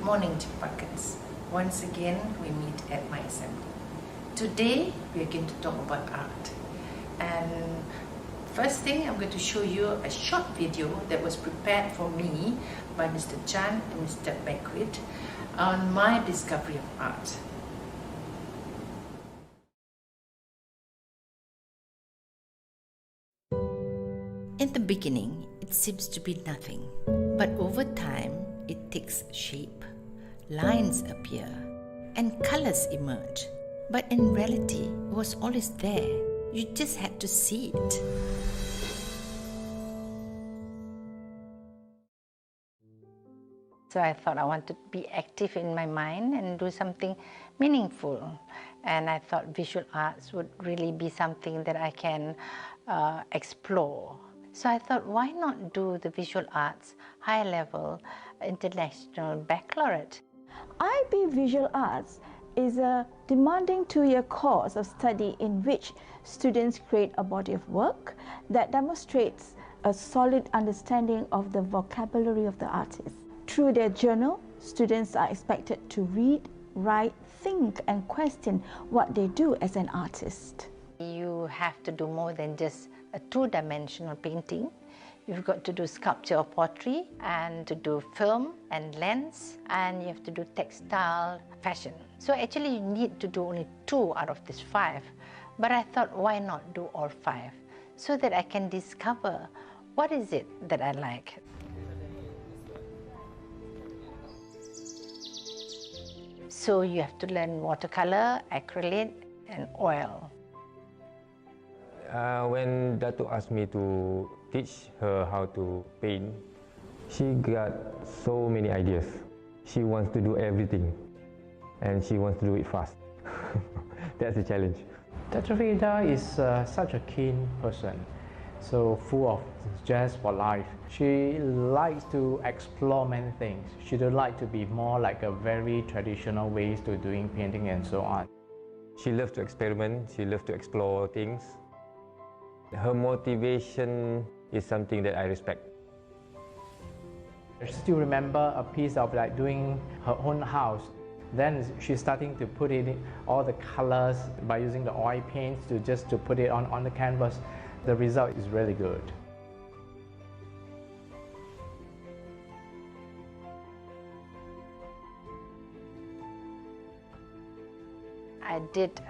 morning, Cempakans. Once again, we meet at my assembly. Today, we are going to talk about art. And first thing, I'm going to show you a short video that was prepared for me by Mr. Chan and Mr. Beckwith on my discovery of art. In the beginning, it seems to be nothing, but over time, it takes shape. Lines appear and colors emerge, but in reality, it was always there. You just had to see it. So I thought I wanted to be active in my mind and do something meaningful. And I thought visual arts would really be something that I can explore. So I thought, why not do the visual arts high-level international baccalaureate? IB Visual Arts is a demanding 2-year course of study in which students create a body of work that demonstrates a solid understanding of the vocabulary of the artist. Through their journal, students are expected to read, write, think and question what they do as an artist. You have to do more than just a two-dimensional painting. You've got to do sculpture or pottery, and to do film and lens, and you have to do textile, fashion. So actually you need to do only 2 out of these 5. But I thought, why not do all 5? So that I can discover what is it that I like. So you have to learn watercolor, acrylic, and oil. When Dato asked me to teach her how to paint, she got so many ideas. She wants to do everything, and she wants to do it fast. That's a challenge. Dato Freida is such a keen person, so full of zest for life. She likes to explore many things. She don't like to be more like a very traditional ways to doing painting and so on. She loves to experiment. She loves to explore things. Her motivation is something that I respect. I still remember a piece of like doing her own house. Then she's starting to put in all the colors by using the oil paints to put it on the canvas. The result is really good. I did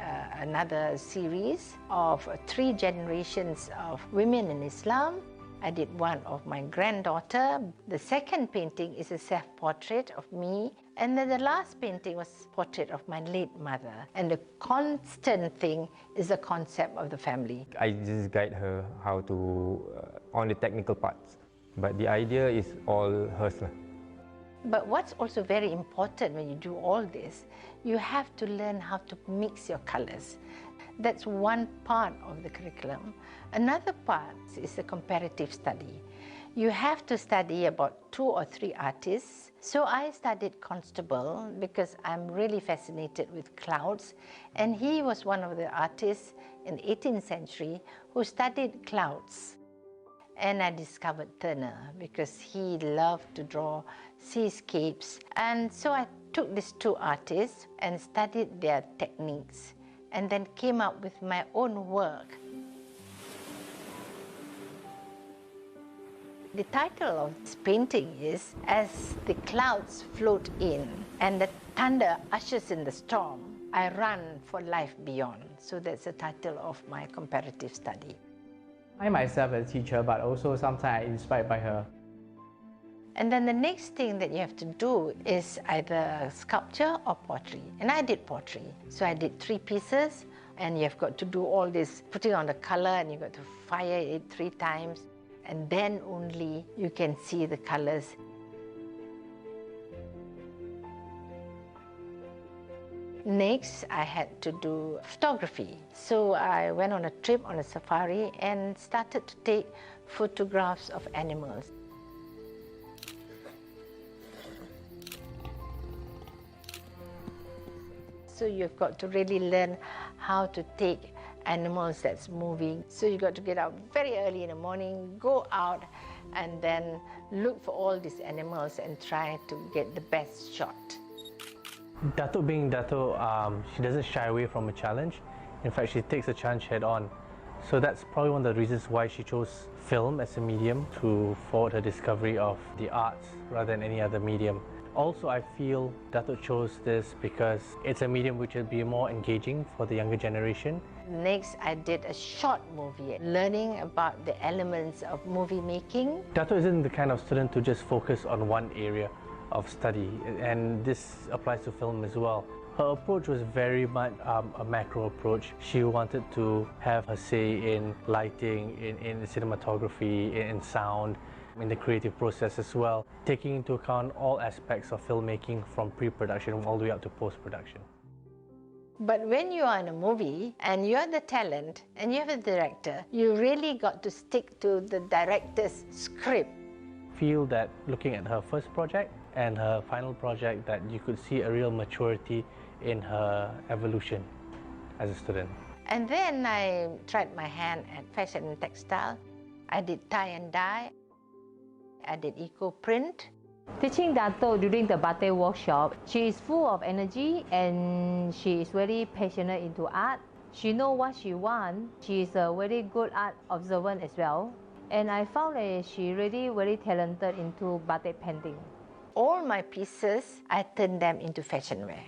another series of 3 generations of women in Islam. I did one of my granddaughter. The second painting is a self-portrait of me. And then the last painting was a portrait of my late mother. And the constant thing is the concept of the family. I just guide her how to, on the technical parts. But the idea is all hers. But what's also very important when you do all this, you have to learn how to mix your colors. That's one part of the curriculum. Another part is the comparative study. You have to study about 2 or 3 artists. So I studied Constable because I'm really fascinated with clouds. And he was one of the artists in the 18th century who studied clouds. And I discovered Turner because he loved to draw seascapes. And so I took these 2 artists and studied their techniques and then came up with my own work. The title of this painting is As the Clouds Float In and the Thunder Ushers in the Storm, I Run for Life Beyond. So that's the title of my comparative study. I myself as a teacher, but also sometimes inspired by her. And then the next thing that you have to do is either sculpture or pottery. And I did pottery. So I did 3 pieces, and you've got to do all this, putting on the color, and you've got to fire it 3 times. And then only you can see the colors. Next, I had to do photography. So I went on a trip on a safari and started to take photographs of animals. So you've got to really learn how to take animals that's moving. So you've got to get up very early in the morning, go out and then look for all these animals and try to get the best shot. Dato being Dato, she doesn't shy away from a challenge. In fact, she takes a challenge head on. So that's probably one of the reasons why she chose film as a medium to forward her discovery of the arts rather than any other medium. Also, I feel Dato chose this because it's a medium which will be more engaging for the younger generation. Next, I did a short movie, learning about the elements of movie making. Dato isn't the kind of student to just focus on one area of study, and this applies to film as well. Her approach was very much a macro approach. She wanted to have her say in lighting, in cinematography, in sound, in the creative process as well, taking into account all aspects of filmmaking from pre-production all the way up to post-production. But when you are in a movie and you're the talent and you have a director, you really got to stick to the director's script. Feel that looking at her first project and her final project, that you could see a real maturity in her evolution as a student. And then I tried my hand at fashion and textile. I did tie and dye. I did eco print. Teaching Dato during the batik workshop, she is full of energy and she is very passionate into art. She knows what she wants. She is a very good art observant as well. And I found that she really very talented into batik painting. All my pieces, I turned them into fashion wear.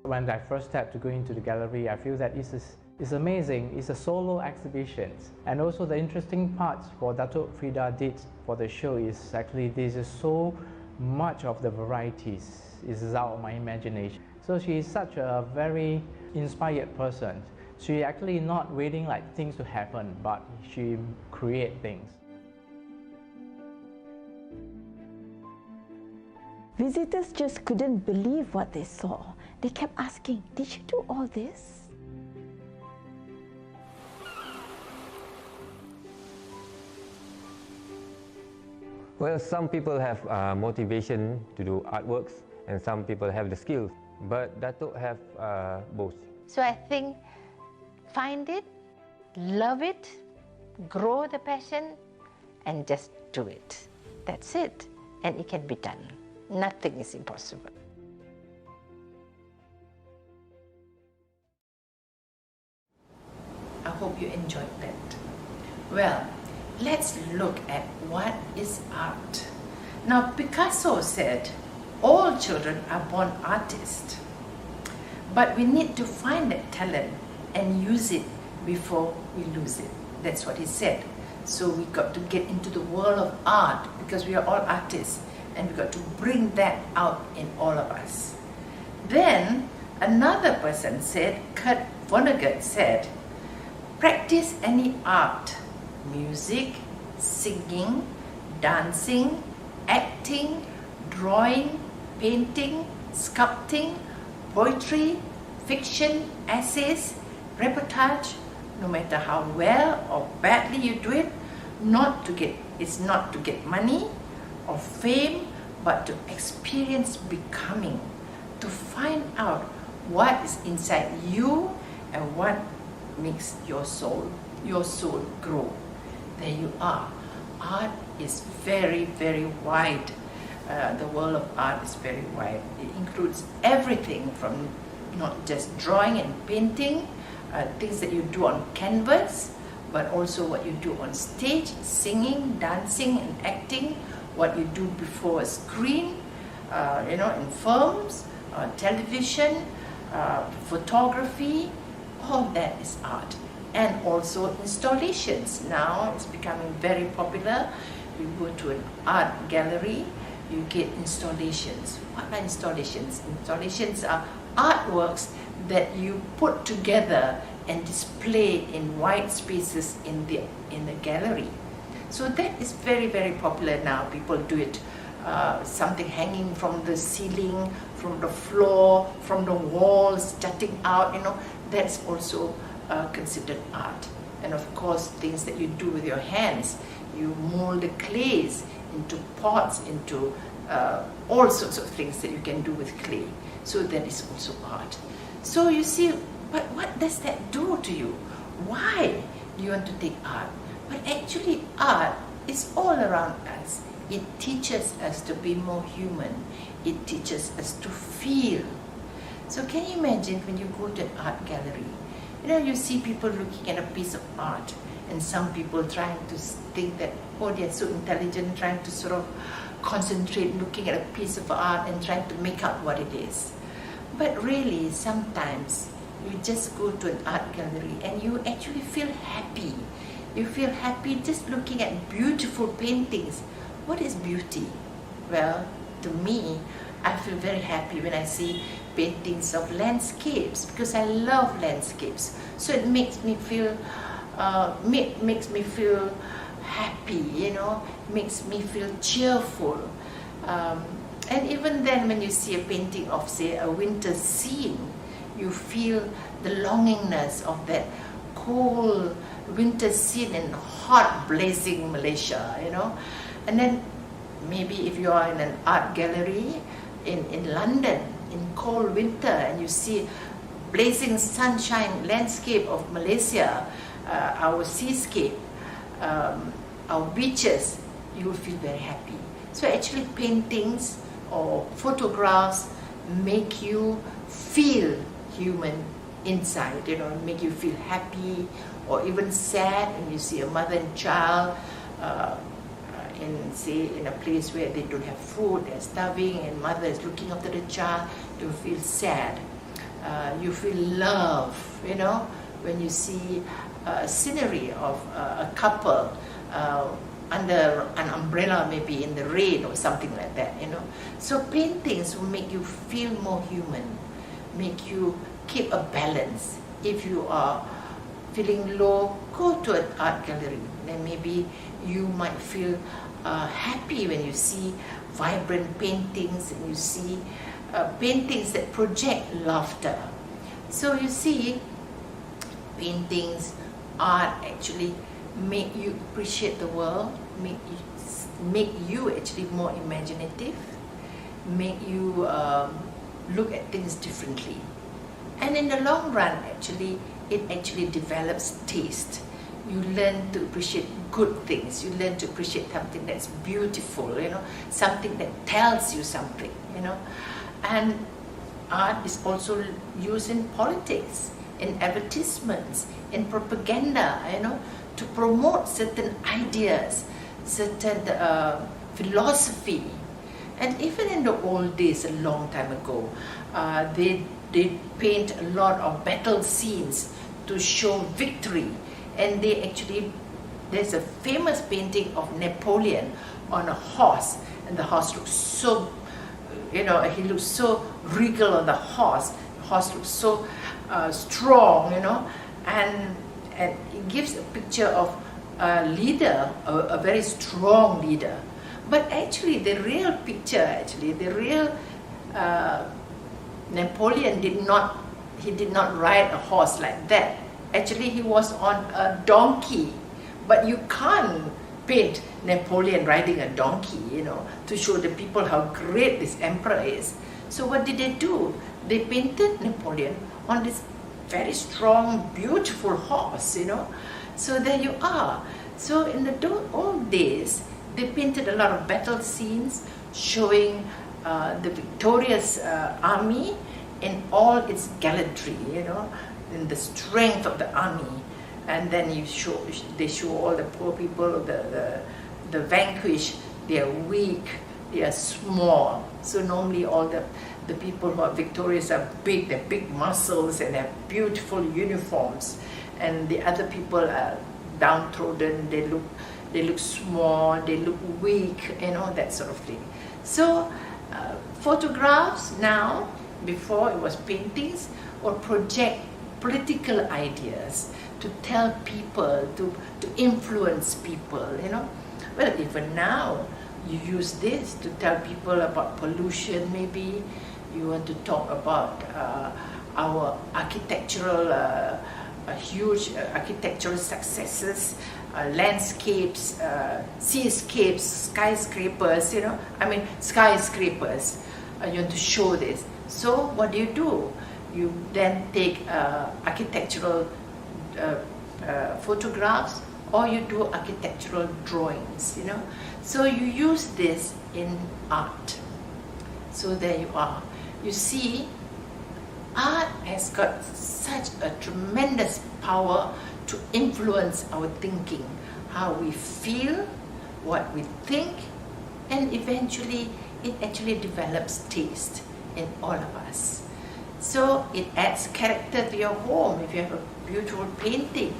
When I first stepped to go into the gallery, I feel that it's amazing. It's a solo exhibition. And also the interesting parts for Dato Freida did for the show is actually there's just so much of the varieties. It's out of my imagination. So she is such a very inspired person. She actually not waiting like things to happen, but she create things. Visitors just couldn't believe what they saw. They kept asking, "Did you do all this?" Well, some people have motivation to do artworks and some people have the skills, but Dato have both. So I think find it, love it, grow the passion, and just do it. That's it. And it can be done. Nothing is impossible. I hope you enjoyed that. Well, let's look at what is art. Now, Picasso said, all children are born artists, but we need to find that talent and use it before we lose it. That's what he said. So we got to get into the world of art because we are all artists, and we got to bring that out in all of us. Then another person said, Kurt Vonnegut said, practice any art, music, singing, dancing, acting, drawing, painting, sculpting, poetry, fiction, essays, reportage, no matter how well or badly you do it, it's not to get money or fame, but to experience becoming, to find out what is inside you and what makes your soul grow. There you are. Art is very, very wide. The world of art is very wide. It includes everything from not just drawing and painting, things that you do on canvas, but also what you do on stage, singing, dancing and acting, what you do before a screen, in films, television, photography, all that is art. And also installations. Now it's becoming very popular. You go to an art gallery, you get installations. What are installations? Installations are artworks that you put together and display in wide spaces in the gallery. So that is very, very popular now. People do it, something hanging from the ceiling, from the floor, from the walls, jutting out, that's also considered art. And of course, things that you do with your hands. You mold the clays into pots, into all sorts of things that you can do with clay. So that is also art. So you see, but what does that do to you? Why do you want to take art? But actually art It's all around us. It teaches us to be more human. It teaches us to feel. So can you imagine when you go to an art gallery, you see people looking at a piece of art, and some people trying to think that, oh, they're so intelligent, trying to sort of concentrate, looking at a piece of art and trying to make out what it is. But really, sometimes you just go to an art gallery and you actually feel happy. You feel happy just looking at beautiful paintings. What is beauty? Well, to me, I feel very happy when I see paintings of landscapes, because I love landscapes. So it makes me feel happy, makes me feel cheerful. And even then, when you see a painting of, say, a winter scene, you feel the longingness of that cold winter scene in hot, blazing Malaysia, And then maybe if you are in an art gallery in London in cold winter and you see blazing sunshine landscape of Malaysia, our seascape, our beaches, you will feel very happy. So actually paintings or photographs make you feel human inside, make you feel happy or even sad when you see a mother and child in a place where they don't have food, they're starving, and mother is looking after the child. You feel sad. You feel love, when you see scenery of a couple under an umbrella, maybe in the rain or something like that, So paintings will make you feel more human, make you keep a balance. If you are feeling low, go to an art gallery. Then maybe you might feel happy when you see vibrant paintings and you see paintings that project laughter. So you see, paintings, art actually make you appreciate the world, make you actually more imaginative, make you look at things differently. And in the long run, actually, it actually develops taste. You learn to appreciate good things. You learn to appreciate something that's beautiful, something that tells you something, And art is also used in politics, in advertisements, in propaganda, to promote certain ideas, certain philosophy. And even in the old days, a long time ago, they paint a lot of battle scenes to show victory. And there's a famous painting of Napoleon on a horse, and the horse looks so, he looks so regal on the horse. The horse looks so strong, and it gives a picture of a leader, a very strong leader. But actually, the real picture, the real Napoleon did not ride a horse like that. Actually, he was on a donkey, but you can't paint Napoleon riding a donkey, to show the people how great this emperor is. So what did they do? They painted Napoleon on this very strong, beautiful horse, So there you are. So in the old days, they painted a lot of battle scenes showing the victorious army in all its gallantry, in the strength of the army. And then they show all the poor people, the vanquished, they are weak, they are small. So normally all the people who are victorious are big, they're big muscles and they have beautiful uniforms. And the other people are downtrodden, they look small, they look weak, that sort of thing. So photographs now, before it was paintings, or project political ideas to tell people, to influence people, Well, even now, you use this to tell people about pollution, maybe. You want to talk about our architectural, huge architectural successes, landscapes, seascapes, skyscrapers, skyscrapers. You want to show this. So what do? You then take architectural photographs or you do architectural drawings, you know. So you use this in art. So there you are. You see, art has got such a tremendous power to influence our thinking, how we feel, what we think, and eventually it actually develops taste in all of us. So it adds character to your home if you have a beautiful painting.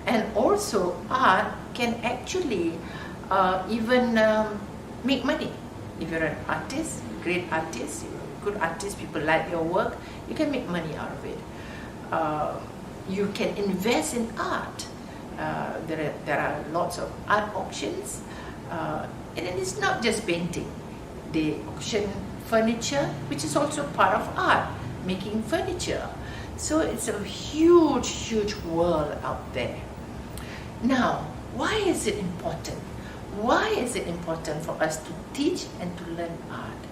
And also art can actually even make money. If you're an artist, great artist, you're a good artist, people like your work, you can make money out of it. You can invest in art. There are lots of art auctions, and it's not just painting. They auction furniture, which is also part of art, making furniture. So it's a huge, huge world out there. Now, why is it important? Why is it important for us to teach and to learn art?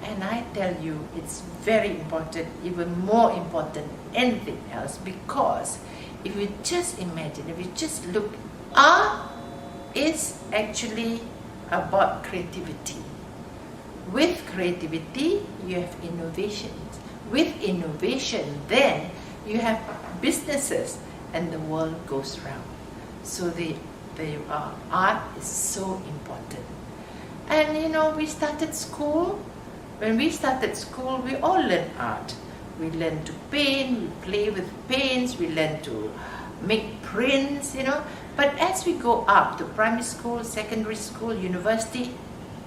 And I tell you, it's very important, even more important than anything else, because if you just imagine, if you just look, art is actually about creativity. With creativity, you have innovations. With innovation, then you have businesses and the world goes round. So there you are. Art is so important. And you know, we started school. When we started school, we all learned art. We learned to paint, we play with paints, we learned to make prints, you know. But as we go up to primary school, secondary school, university,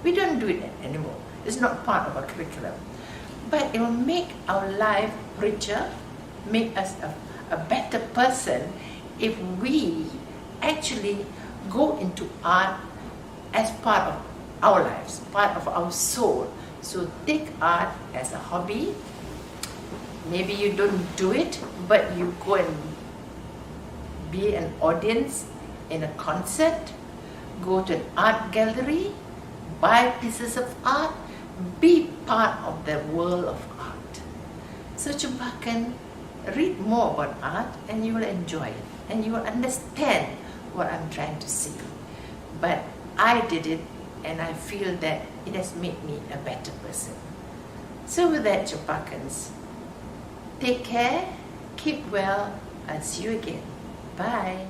we don't do it anymore. It's not part of our curriculum. But it will make our life richer, make us a better person if we actually go into art as part of our lives, part of our soul. So take art as a hobby. Maybe you don't do it, but you go and be an audience in a concert, go to an art gallery, buy pieces of art, be part of the world of art. So Cempakan, read more about art and you will enjoy it and you will understand what I'm trying to say. But I did it and I feel that it has made me a better person. So with that, Cempakans, take care, keep well, and see you again. Bye.